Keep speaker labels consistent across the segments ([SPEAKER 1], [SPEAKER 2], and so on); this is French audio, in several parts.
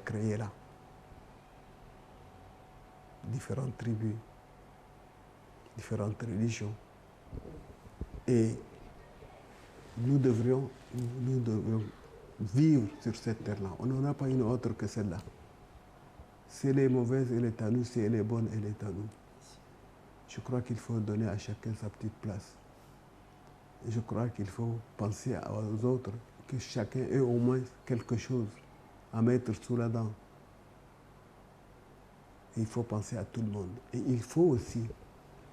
[SPEAKER 1] créé là. Différentes tribus, différentes religions. Et nous devrions vivre sur cette terre-là. On n'en a pas une autre que celle-là. Si elle est mauvaise, elle est à nous. Si elle est bonne, elle est à nous. Je crois qu'il faut donner à chacun sa petite place. Je crois qu'il faut penser aux autres, que chacun ait au moins quelque chose à mettre sous la dent. Il faut penser à tout le monde. Et il faut aussi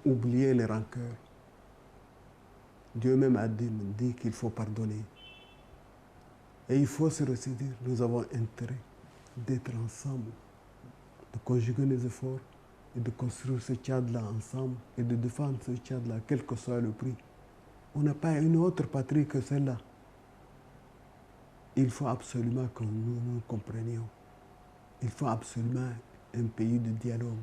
[SPEAKER 1] oublier les rancœurs. Dieu même a dit qu'il faut pardonner. Et il faut se ressaisir. Nous avons intérêt d'être ensemble, de conjuguer les efforts et de construire ce Tchad-là ensemble et de défendre ce Tchad-là, quel que soit le prix. On n'a pas une autre patrie que celle-là. Il faut absolument que nous nous comprenions. Il faut absolument un pays de dialogue.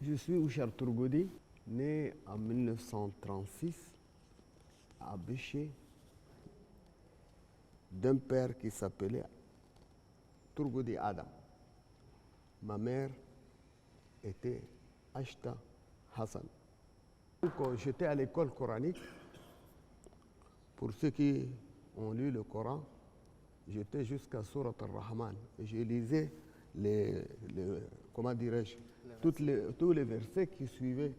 [SPEAKER 1] Je suis Ouchar Tourgoudi, né en 1936 à Béché, d'un père qui s'appelait Tourgoudi Adam. Ma mère était Ashta Hassan. Donc, j'étais à l'école coranique. Pour ceux qui ont lu le Coran, j'étais jusqu'à Surat al-Rahman. Et je lisais comment dirais-je, tous les versets qui suivaient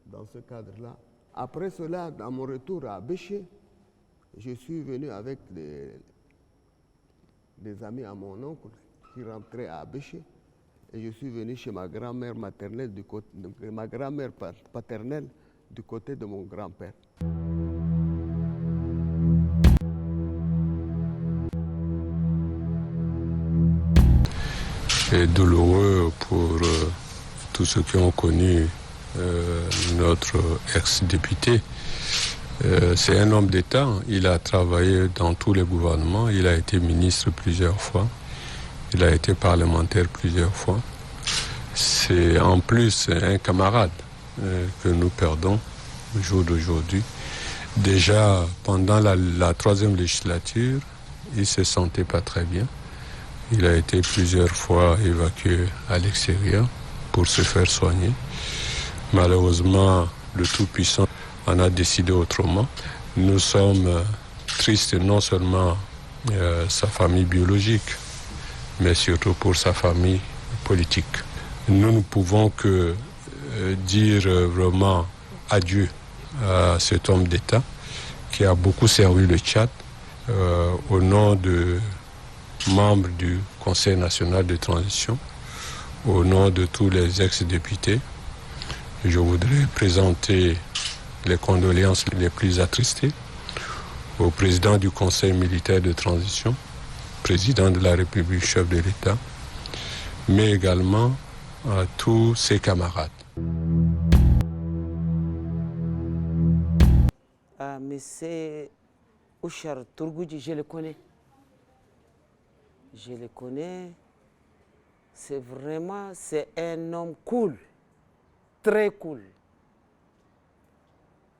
[SPEAKER 1] dans ce cadre-là. Après cela, dans mon retour à Béché, je suis venu avec des amis à mon oncle qui rentraient à Béché. Et je suis venu chez ma grand-mère maternelle, ma grand-mère paternelle du côté de mon grand-père.
[SPEAKER 2] C'est douloureux pour tous ceux qui ont connu notre ex-député. C'est un homme d'État. Il a travaillé dans tous les gouvernements. Il a été ministre plusieurs fois. Il a été parlementaire plusieurs fois. C'est en plus un camarade que nous perdons au jour d'aujourd'hui. Déjà, pendant la troisième législature, il ne se sentait pas très bien. Il a été plusieurs fois évacué à l'extérieur pour se faire soigner. Malheureusement, le Tout-Puissant en a décidé autrement. Nous sommes tristes non seulement sa famille biologique, mais surtout pour sa famille politique. Nous ne pouvons que dire vraiment adieu à cet homme d'État qui a beaucoup servi le Tchad au nom de membres du Conseil national de transition, au nom de tous les ex-députés. Je voudrais présenter les condoléances les plus attristées au président du Conseil militaire de transition, président de la République, chef de l'État, mais également à tous ses camarades.
[SPEAKER 3] Monsieur Ouchar Tourgoudi, je le connais. Je le connais. C'est un homme cool, très cool.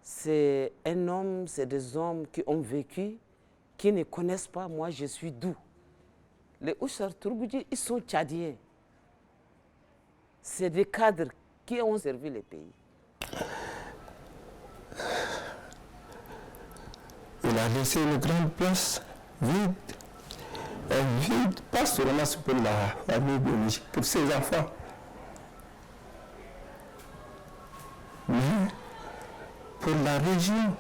[SPEAKER 3] C'est des hommes qui ont vécu, qui ne connaissent pas, moi je suis d'où. Les Ouchar Tourgoudi, ils sont tchadiens. C'est des cadres qui ont servi le pays.
[SPEAKER 4] Il a laissé une grande place vide. Un vide, pas seulement pour la famille biologique, pour ses enfants. Mais pour la région.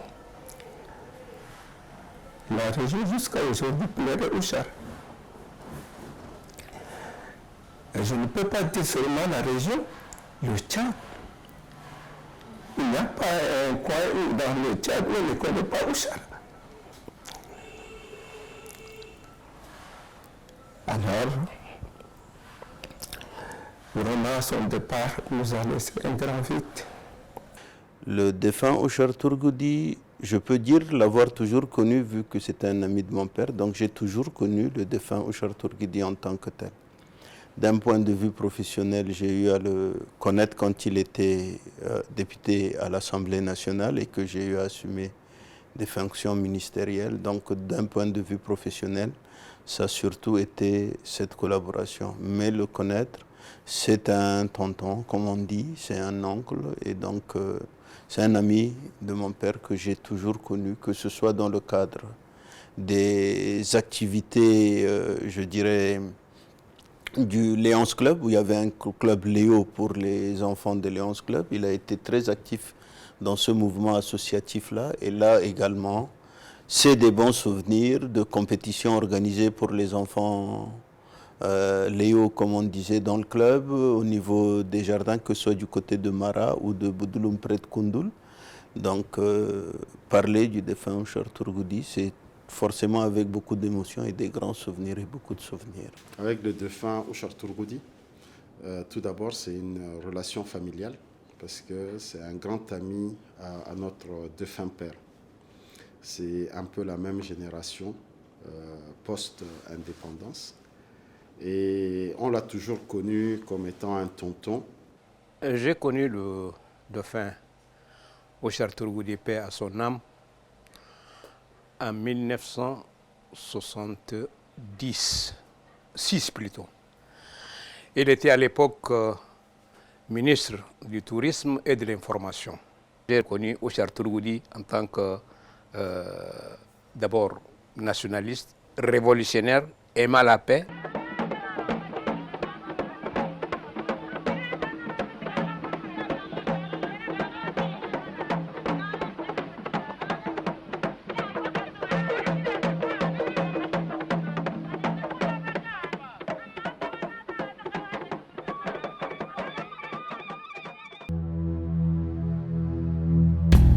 [SPEAKER 4] La région jusqu'à aujourd'hui pleurait Ouchar. Et je ne peux pas dire seulement la région, le Tchad. Il n'y a pas un coin dans le Tchad où on ne connaît pas Ouchar. Alors, vraiment, son départ nous a laissé un grand vide.
[SPEAKER 5] Le défunt Ouchar Tourgoudi je peux dire l'avoir toujours connu vu que c'était un ami de mon père. Donc j'ai toujours connu le défunt Ouchar Tourguidi en tant que tel. D'un point de vue professionnel, j'ai eu à le connaître quand il était député à l'Assemblée nationale et que j'ai eu à assumer des fonctions ministérielles. Donc d'un point de vue professionnel, ça a surtout été cette collaboration. Mais le connaître, c'est un tonton, comme on dit, c'est un oncle, et donc c'est un ami de mon père que j'ai toujours connu, que ce soit dans le cadre des activités, je dirais, du Léonce Club, où il y avait un club Léo pour les enfants de Léonce Club. Il a été très actif dans ce mouvement associatif-là, et là également, c'est des bons souvenirs de compétitions organisées pour les enfants Léo, comme on disait, dans le club, au niveau des jardins, que ce soit du côté de Mara ou de Boudouloum près de Koundoul. Donc, parler du défunt Ouchar Tourgoudi, c'est forcément avec beaucoup d'émotions et des grands souvenirs et beaucoup de souvenirs.
[SPEAKER 6] Avec le défunt Ouchar Tourgoudi, tout d'abord, c'est une relation familiale parce que c'est un grand ami à notre défunt père. C'est un peu la même génération post-indépendance. Et on l'a toujours connu comme étant un tonton.
[SPEAKER 7] J'ai connu le défunt Ouchar Tourgoudi, paix à son âme, en 1970, 6 plutôt. Il était à l'époque ministre du Tourisme et de l'Information. J'ai connu Ouchar Tourgoudi en tant que d'abord nationaliste, révolutionnaire, aimant la paix.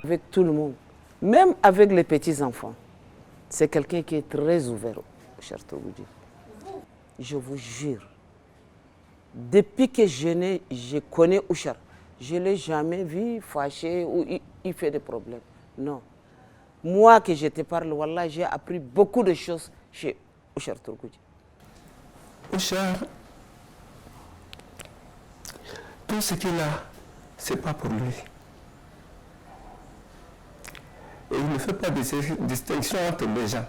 [SPEAKER 3] Avec tout le monde, même avec les petits-enfants. C'est quelqu'un qui est très ouvert, cher Tourgoudi. Je vous jure, depuis que je connais Ouchar, je ne l'ai jamais vu fâché ou il fait des problèmes. Non. Moi que je te parle, wallah, j'ai appris beaucoup de choses chez Ouchar Tourgoudi.
[SPEAKER 4] Ouchar, tout ce qu'il a, ce n'est pas pour lui. Et il ne fait pas de distinction entre les gens.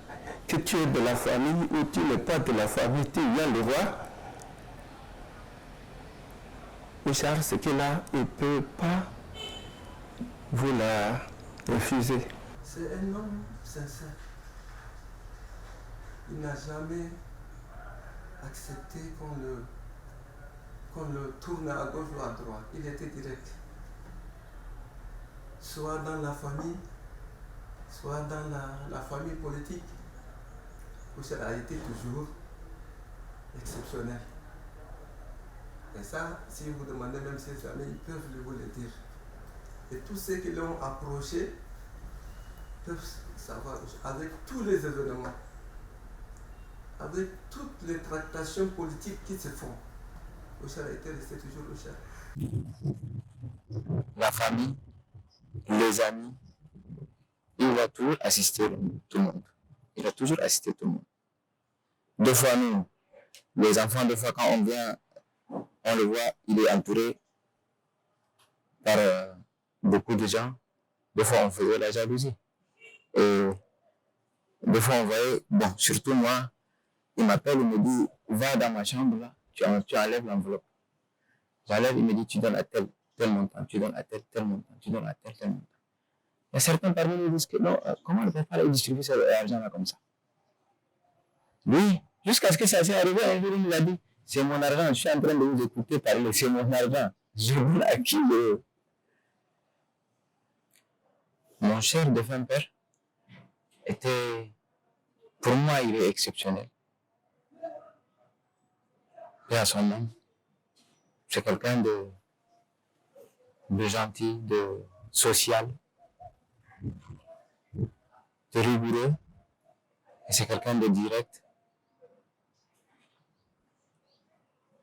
[SPEAKER 4] Que tu es de la famille ou tu n'es pas de la famille, tu viens le voir. Ouchar, ce qu'il a, il ne peut pas vous la refuser.
[SPEAKER 8] C'est un homme sincère. Il n'a jamais accepté qu'on le tourne à gauche ou à droite. Il était direct. Soit dans la famille, soit dans la famille politique, Ouchar a été toujours exceptionnel. Et ça, si vous demandez même ses amis, ils peuvent vous le dire. Et tous ceux qui l'ont approché peuvent savoir, avec tous les événements, avec toutes les tractations politiques qui se font, Ouchar a été resté toujours Ouchar.
[SPEAKER 4] La famille, les amis, il a toujours assisté tout le monde. Il a toujours assisté tout le monde. Deux fois, nous, les enfants, deux fois, quand on vient, on le voit, il est entouré par beaucoup de gens. Des fois, on faisait la jalousie. Et des fois, on voyait, bon, surtout moi, il m'appelle, il me dit, va dans ma chambre, là, tu enlèves l'enveloppe. J'enlève, il me dit, tu donnes à tel montant, tu donnes à tel montant, tu donnes à tel montant. Il y a certains parmi nous qui disent que non, comment ne peut pas distribuer cet argent-là comme ça? Oui, jusqu'à ce que ça s'est arrivé, un jour, il nous a dit, c'est mon argent, je suis en train de vous écouter parler, c'est mon argent. Je donne à qui le... Mon cher défunt père était, pour moi, il est exceptionnel. Et à son nom, c'est quelqu'un de gentil, de social, de rigoureux, et c'est quelqu'un de direct.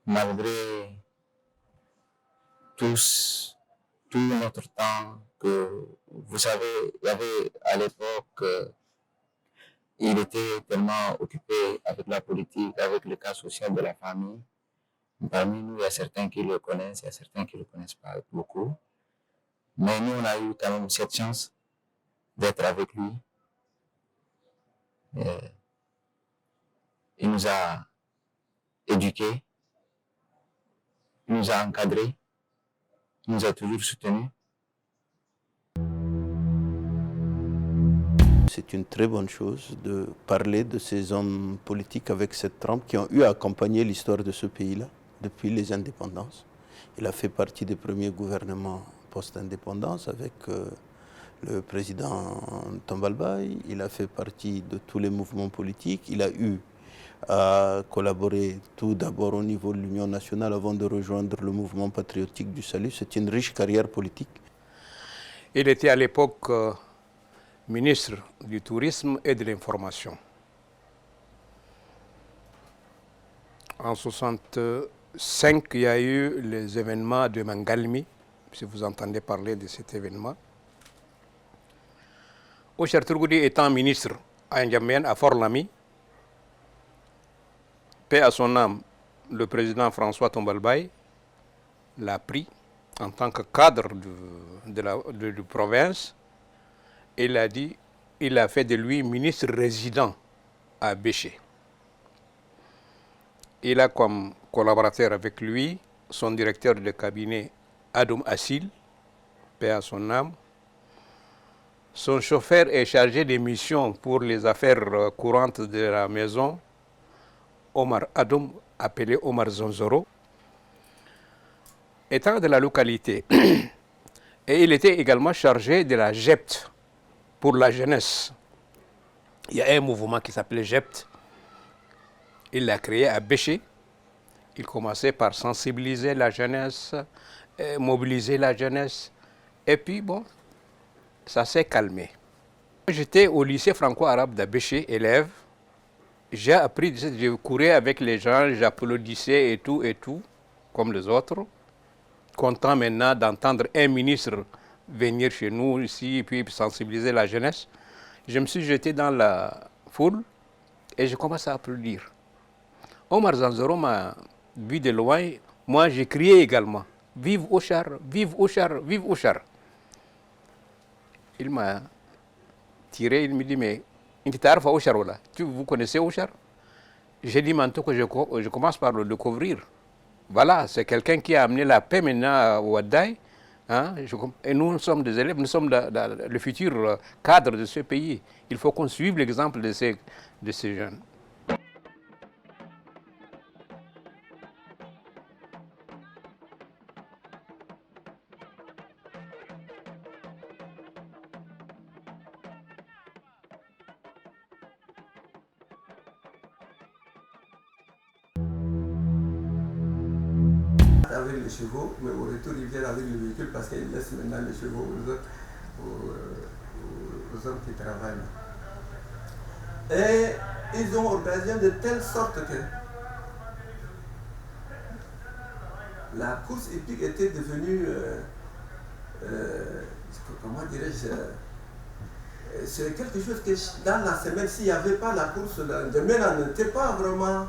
[SPEAKER 4] Malgré tous tout notre temps, que vous savez, il y avait à l'époque, il était tellement occupé avec la politique, avec le cas social de la famille. Parmi nous, il y a certains qui le connaissent, il y a certains qui ne le connaissent pas beaucoup. Mais nous, on a eu quand même cette chance d'être avec lui. Il nous a éduqués, il nous a encadrés, il nous a toujours soutenus.
[SPEAKER 5] C'est une très bonne chose de parler de ces hommes politiques avec cette trempe qui ont eu à accompagner l'histoire de ce pays-là depuis les indépendances. Il a fait partie des premiers gouvernements post-indépendance avec le président Tombalbaye. Il a fait partie de tous les mouvements politiques. Il a eu à collaborer tout d'abord au niveau de l'Union nationale avant de rejoindre le mouvement patriotique du salut. C'est une riche carrière politique.
[SPEAKER 7] Il était à l'époque ministre du Tourisme et de l'Information. En 1965, il y a eu les événements de Mangalmi, si vous entendez parler de cet événement. Oshar Turgoudi étant ministre à N'Djamena, à Fort-Lamy, paix à son âme, le président François Tombalbaye l'a pris en tant que cadre de la province. Il a dit, il a fait de lui ministre résident à Béché. Il a comme collaborateur avec lui son directeur de cabinet Adoum Assil, paix à son âme. Son chauffeur est chargé des missions pour les affaires courantes de la maison, Omar Adoum, appelé Omar Zonzoro, étant de la localité. Et il était également chargé de la GEPT pour la jeunesse. Il y a un mouvement qui s'appelait GEPT. Il l'a créé à Béché. Il commençait par sensibiliser la jeunesse, mobiliser la jeunesse. Et puis, bon, ça s'est calmé. J'étais au lycée franco-arabe de Béché, élève. J'ai appris, je courais avec les gens, j'applaudissais et tout, comme les autres. Content maintenant d'entendre un ministre venir chez nous ici et puis sensibiliser la jeunesse. Je me suis jeté dans la foule et je commence à applaudir. Omar Zanzoro m'a vu de loin. Moi, j'ai crié également. Vive Ochar, vive Ochar, vive Ochar. Il m'a tiré, il me dit, mais vous connaissez Ochar? J'ai dit, Manto, que je commence par le découvrir. Voilà, c'est quelqu'un qui a amené la paix maintenant au Wadaï. Hein? Et nous sommes des élèves, nous sommes le futur cadre de ce pays. Il faut qu'on suive l'exemple de ces jeunes.
[SPEAKER 8] Avec les chevaux, mais au retour ils viennent avec le véhicule parce qu'ils laissent maintenant les chevaux aux hommes qui travaillent. Et ils ont organisé de telle sorte que la course hippique était devenue, comment dirais-je, c'est quelque chose que dans la semaine, s'il n'y avait pas la course, N'Djamena n'était pas vraiment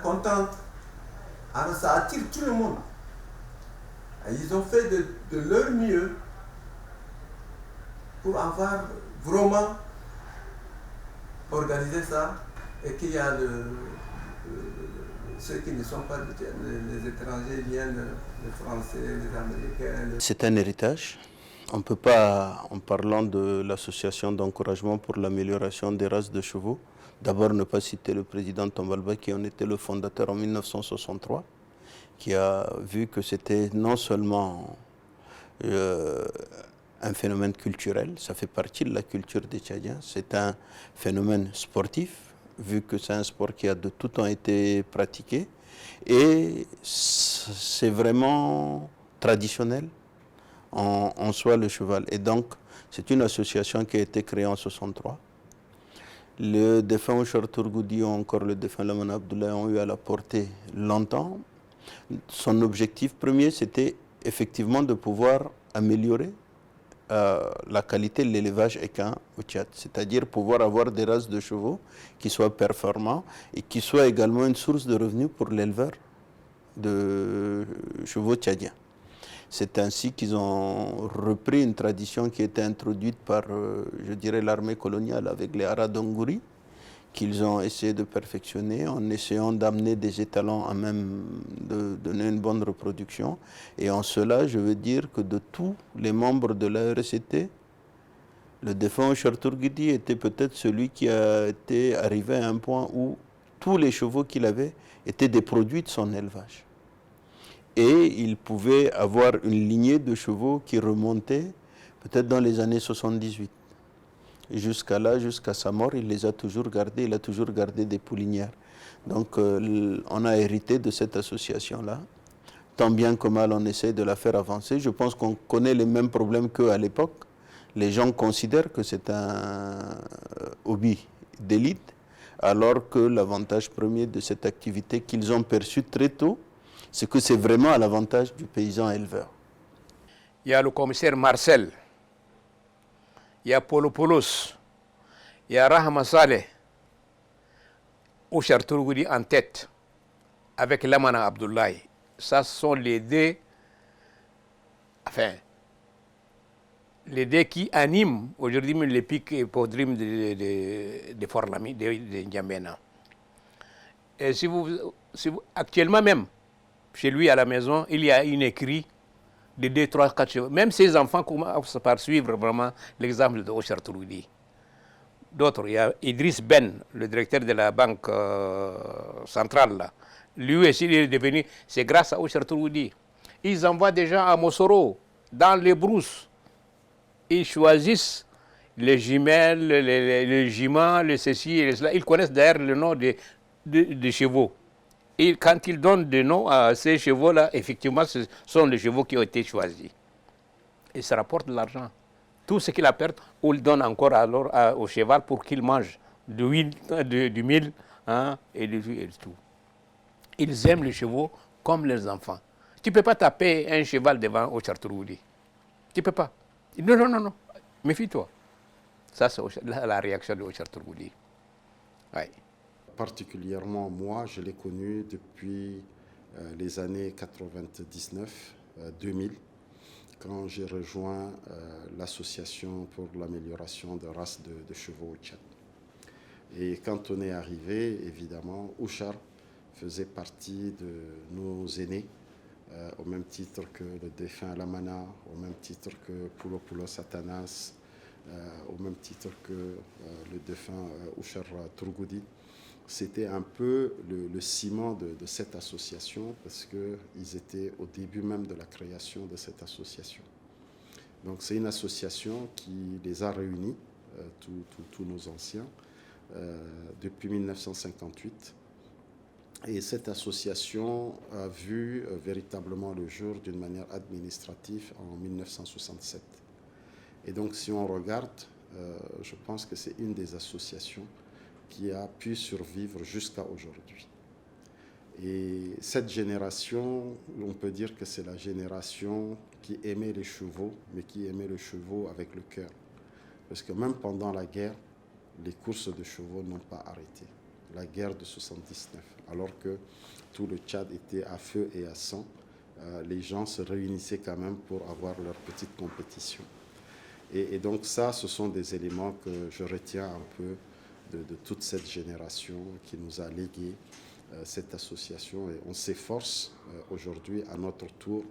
[SPEAKER 8] contente. Alors ça attire tout le monde. Et ils ont fait de leur mieux pour avoir vraiment organisé ça et qu'il y a ceux qui ne sont pas les étrangers viennent, les Français, les Américains.
[SPEAKER 5] C'est un héritage. On ne peut pas, en parlant de l'association d'encouragement pour l'amélioration des races de chevaux, d'abord ne pas citer le président Tombalbaye qui en était le fondateur en 1963, qui a vu que c'était non seulement un phénomène culturel, ça fait partie de la culture des Tchadiens, c'est un phénomène sportif, vu que c'est un sport qui a de tout temps été pratiqué, et c'est vraiment traditionnel en soi le cheval. Et donc, c'est une association qui a été créée en 1963. Le défunt Ochar Turgoudi ou encore le défunt Lamane Abdoulaye ont eu à la porter longtemps. Son objectif premier, c'était effectivement de pouvoir améliorer la qualité de l'élevage équin au Tchad, c'est-à-dire pouvoir avoir des races de chevaux qui soient performants et qui soient également une source de revenus pour l'éleveur de chevaux tchadiens. C'est ainsi qu'ils ont repris une tradition qui était introduite par, je dirais, l'armée coloniale avec les Haradonguri, qu'ils ont essayé de perfectionner en essayant d'amener des étalons à même de donner une bonne reproduction. Et en cela, je veux dire que de tous les membres de la RCT, le défunt Chartourguidi était peut-être celui qui a été arrivé à un point où tous les chevaux qu'il avait étaient des produits de son élevage. Et il pouvait avoir une lignée de chevaux qui remontait peut-être dans les années 78. Et jusqu'à là, jusqu'à sa mort, il les a toujours gardés, il a toujours gardé des poulinières. Donc on a hérité de cette association-là. Tant bien que mal, on essaie de la faire avancer. Je pense qu'on connaît les mêmes problèmes qu'à l'époque. Les gens considèrent que c'est un hobby d'élite, alors que l'avantage premier de cette activité qu'ils ont perçu très tôt, c'est que c'est vraiment à l'avantage du paysan éleveur.
[SPEAKER 7] Il y a le commissaire Marcel, il y a Polo Polos, il y a Rahma Saleh, au Chartourgoudi en tête, avec Lamana Abdoulaye. Ça sont les deux, enfin, les deux qui animent aujourd'hui les pics et hippodromes de Fort-Lamy, de N'Djamena. Et si vous, actuellement même, chez lui à la maison, il y a une écrit de 2, 3, 4 chevaux. Même ses enfants commencent par suivre vraiment l'exemple de Ochartouroudi. D'autres, il y a Idriss Ben, le directeur de la banque centrale. Là. Lui aussi, il est devenu, c'est grâce à Ochartouroudi. Ils envoient des gens à Mossoro, dans les brousses. Ils choisissent les jumelles, les juments, les ceci et les cela. Ils connaissent d'ailleurs le nom des chevaux. Et quand ils donnent des noms à ces chevaux-là, effectivement, ce sont les chevaux qui ont été choisis. Et ça rapporte de l'argent. Tout ce qu'il a perdu, on le donne encore alors au cheval pour qu'il mange du mil hein, et tout. Ils aiment les chevaux comme les enfants. Tu ne peux pas taper un cheval devant au Chartourgoudi. Tu ne peux pas. Non, non, non, non. Méfie-toi. Ça, c'est la réaction de Chartourgoudi. Ouais.
[SPEAKER 6] Particulièrement, moi, je l'ai connu depuis les années 99-2000, quand j'ai rejoint l'association pour l'amélioration de races de chevaux au Tchad. Et quand on est arrivé, évidemment, Ouchar faisait partie de nos aînés, au même titre que le défunt Lamana, au même titre que Poulo Satanas, au même titre que le défunt Ouchar Tourgoudi. C'était un peu le ciment de cette association parce qu'ils étaient au début même de la création de cette association. Donc c'est une association qui les a réunis, tous nos anciens, depuis 1958. Et cette association a vu véritablement le jour d'une manière administrative en 1967. Et donc si on regarde, je pense que c'est une des associations qui a pu survivre jusqu'à aujourd'hui. Et cette génération, on peut dire que c'est la génération qui aimait les chevaux, mais qui aimait les chevaux avec le cœur. Parce que même pendant la guerre, les courses de chevaux n'ont pas arrêté. La guerre de 79, alors que tout le Tchad était à feu et à sang, les gens se réunissaient quand même pour avoir leur petite compétition. Et donc ça, ce sont des éléments que je retiens un peu de toute cette génération qui nous a légué cette association. Et on s'efforce aujourd'hui, à notre tour,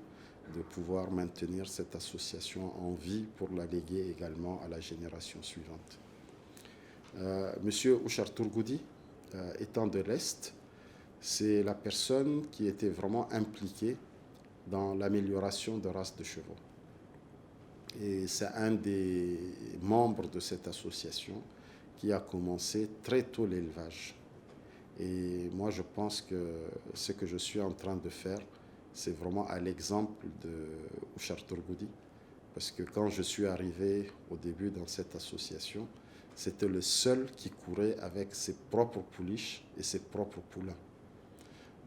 [SPEAKER 6] de pouvoir maintenir cette association en vie pour la léguer également à la génération suivante. Monsieur Ochartourgoudi, étant de l'Est, c'est la personne qui était vraiment impliquée dans l'amélioration de races de chevaux. Et c'est un des membres de cette association qui a commencé très tôt l'élevage. Et moi, je pense que ce que je suis en train de faire, c'est vraiment à l'exemple de Ochartourgoudi. Parce que quand je suis arrivé au début dans cette association, c'était le seul qui courait avec ses propres pouliches et ses propres poulains.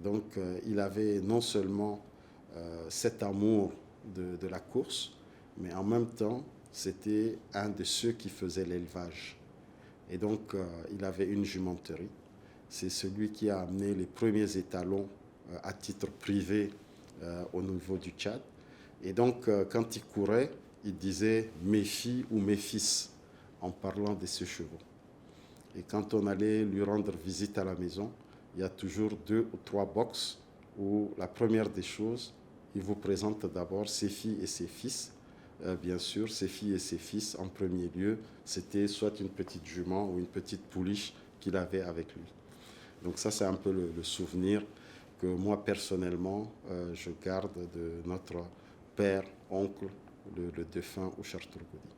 [SPEAKER 6] Donc, il avait non seulement cet amour de la course, mais en même temps, c'était un de ceux qui faisaient l'élevage. Et donc, il avait une jumenterie. C'est celui qui a amené les premiers étalons à titre privé au niveau du Tchad. Et donc, quand il courait, il disait « mes filles » ou « mes fils » en parlant de ses chevaux. Et quand on allait lui rendre visite à la maison, il y a toujours 2 ou 3 box où la première des choses, il vous présente d'abord ses filles et ses fils. Bien sûr, ses filles et ses fils, en premier lieu, c'était soit une petite jument ou une petite pouliche qu'il avait avec lui. Donc ça, c'est un peu le souvenir que moi, personnellement, je garde de notre père, oncle, le défunt Ouchar Tourgoudi.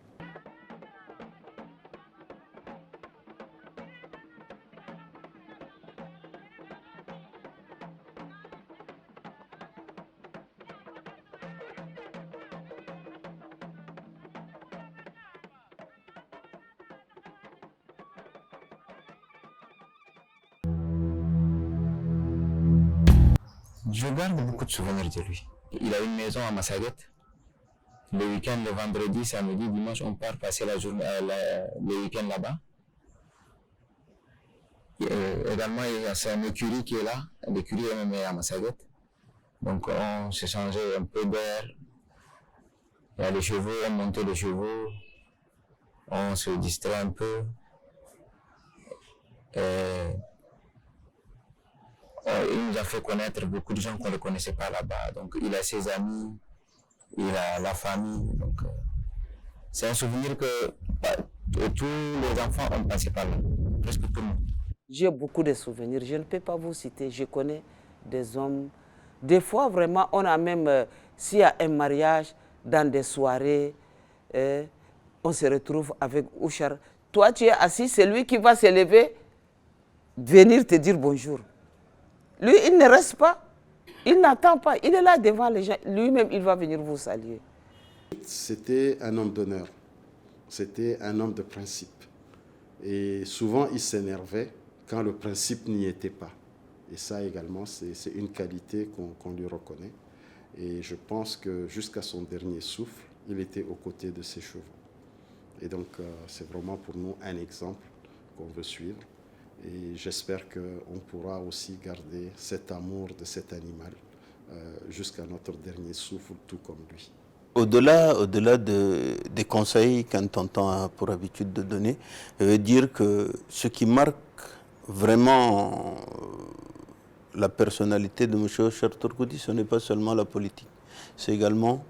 [SPEAKER 4] Je garde beaucoup de souvenirs de lui. Il a une maison à Massaguet. Le week-end, le vendredi, samedi, dimanche, on part passer la journée, le week-end là-bas. Également, il y a une écurie qui est là. L'écurie est même à Massaguet. Donc, on s'échangeait un peu d'air. Il y a les chevaux, on montait les chevaux. On se distrait un peu. Il nous a fait connaître beaucoup de gens qu'on ne connaissait pas là-bas. Donc, il a ses amis, il a la famille. Donc, c'est un souvenir que tous les enfants ont passé par là, presque tout le monde.
[SPEAKER 3] J'ai beaucoup de souvenirs. Je ne peux pas vous citer. Je connais des hommes. Des fois, vraiment, on a même, s'il y a un mariage, dans des soirées, on se retrouve avec Ouchar. Toi, tu es assis, c'est lui qui va se lever, venir te dire bonjour. Lui, il ne reste pas, il n'attend pas, il est là devant les gens. Lui-même, il va venir vous saluer.
[SPEAKER 6] C'était un homme d'honneur, c'était un homme de principe. Et souvent, il s'énervait quand le principe n'y était pas. Et ça également, c'est une qualité qu'on lui reconnaît. Et je pense que jusqu'à son dernier souffle, il était aux côtés de ses chevaux. Et donc, c'est vraiment pour nous un exemple qu'on veut suivre. Et j'espère qu'on pourra aussi garder cet amour de cet animal jusqu'à notre dernier souffle, tout comme lui.
[SPEAKER 5] Au-delà des conseils qu'un tonton a pour habitude de donner, je veux dire que ce qui marque vraiment la personnalité de M. Ouchar Tourgoudi, ce n'est pas seulement la politique, c'est également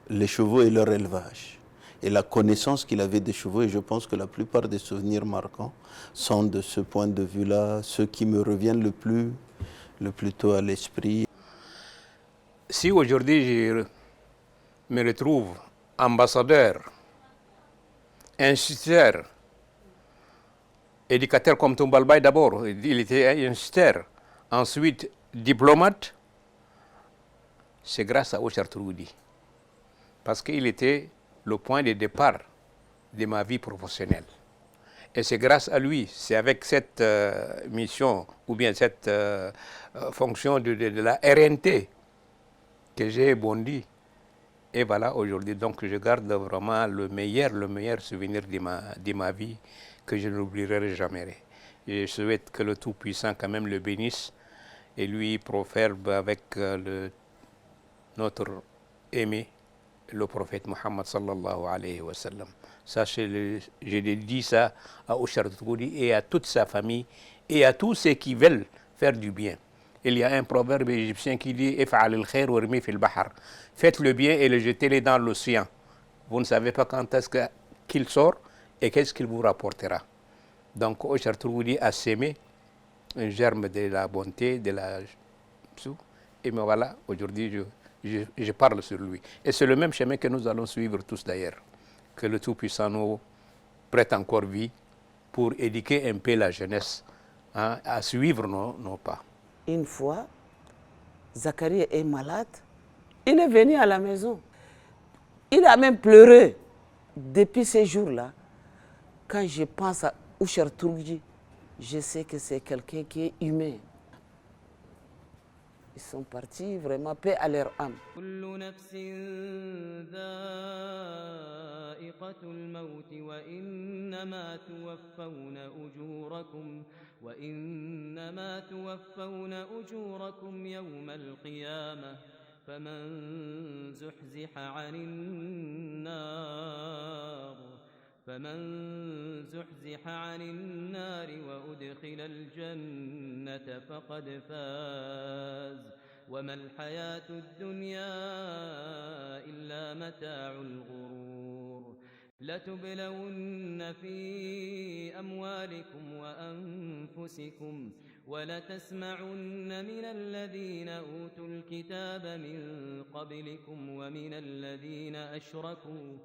[SPEAKER 5] les chevaux et leur élevage. Et la connaissance qu'il avait des chevaux, et je pense que la plupart des souvenirs marquants sont de ce point de vue-là, ceux qui me reviennent le plus tôt à l'esprit.
[SPEAKER 7] Si aujourd'hui je me retrouve ambassadeur, instituteur, éducateur comme Toumbalbaye d'abord, il était instituteur, ensuite diplomate, c'est grâce à Ouchar Tourgoudi. Parce qu'il était le point de départ de ma vie professionnelle. Et c'est grâce à lui, c'est avec cette mission ou bien cette fonction de la RNT que j'ai bondi. Et voilà, aujourd'hui, donc je garde vraiment le meilleur souvenir de ma vie que je n'oublierai jamais. Et je souhaite que le Tout-Puissant quand même le bénisse et lui proverbe avec notre aimé, le prophète Mohammed sallallahu alayhi wa sallam. Sachez, je dis ça à Ouchar Tourgoudi et à toute sa famille et à tous ceux qui veulent faire du bien. Il y a un proverbe égyptien qui dit « If'al al-khair warmi fil bahar ». Faites le bien et le jetez-le dans l'océan. Vous ne savez pas quand est-ce qu'il sort et qu'est-ce qu'il vous rapportera. Donc Ouchar Tourgoudi a sémé un germe de la bonté, de la... Et me voilà, aujourd'hui je parle sur lui. Et c'est le même chemin que nous allons suivre tous d'ailleurs. Que le Tout-Puissant nous prête encore vie pour éduquer un peu la jeunesse à suivre nos pas.
[SPEAKER 3] Une fois, Zacharie est malade. Il est venu à la maison. Il a même pleuré. Depuis ces jours-là, quand je pense à Ouchar Tourgoudi, je sais que c'est quelqu'un qui est humain. Ils sont partis, vraiment, paix à leur âme.
[SPEAKER 9] كل نفس ذائقة الموت وإنما توفون أجوركم يوم القيامة فمن زحزح عن النار وأدخل الجنة فقد فاز وما الحياة الدنيا إلا متاع الغرور لتبلون في أموالكم وأنفسكم ولتسمعن من الذين أوتوا الكتاب من قبلكم ومن الذين أشركوا